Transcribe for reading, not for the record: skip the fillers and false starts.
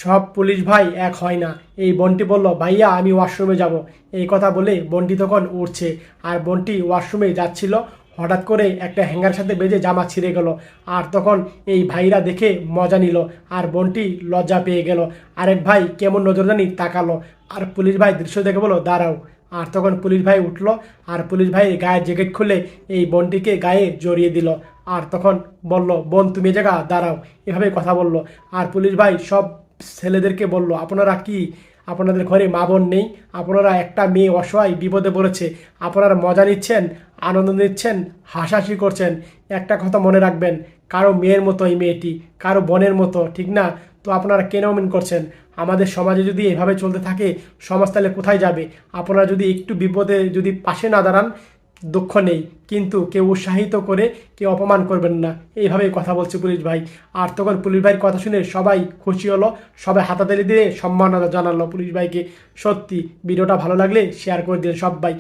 সব পুলিশ ভাই এক হয় না। এই বোনটি বলল, ভাইয়া আমি ওয়াশরুমে যাব। এই কথা বলে বোনটি তখন উঠছে, আর বোনটি ওয়াশরুমে যাচ্ছিল, হঠাৎ করে একটা হ্যাঙ্গার সাথে বেজে জামা ছিঁড়ে গেল। আর তখন এই ভাইরা দেখে মজা নিল, আর বোনটি লজ্জা পেয়ে গেল। আরেক ভাই কেমন নজরদানি তাকালো, আর পুলিশ ভাই দৃশ্য দেখে বলো দাঁড়াও। আর তখন পুলিশ ভাই উঠলো, আর পুলিশ ভাইয়ের গায়ের জ্যাকেট খুলে এই বোনটিকে গায়ে জড়িয়ে দিল। আর তখন বলল, বোন তুমি এ জায়গা দাঁড়াও, এভাবে কথা বলল। আর পুলিশ ভাই সব ছেলেদেরকে বলল, আপনারা কি, আপনাদের ঘরে মা বোন নেই? আপনারা একটা মেয়ে অসহায় বিপদে পড়েছে, আপনারা মজা নিচ্ছেন, আনন্দ নিচ্ছেন, হাসাহাসি করছেন। একটা কথা মনে রাখবেন, কারো মেয়ের মতো এই মেয়েটি, কারো বোনের মতো, ঠিক না? তো আপনারা কেন অমন করছেন? আমাদের সমাজে যদি এভাবে চলতে থাকে, সমাজ তাহলে কোথায় যাবে? আপনারা যদি একটু বিপদে যদি পাশে না দাঁড়ান, দুঃখ নেই, কিন্তু কেউ উৎসাহিত করে কেউ অপমান করবেন না। এইভাবেই কথা বলছে পুলিশ ভাই। আর তখন পুলিশ ভাইয়ের কথা শুনে সবাই খুশি হলো, সবাই হাতাতালি দিয়ে সম্মাননা জানালো পুলিশ ভাইকে। সত্যি ভিডিওটা ভালো লাগলে শেয়ার করে দিন সবাই।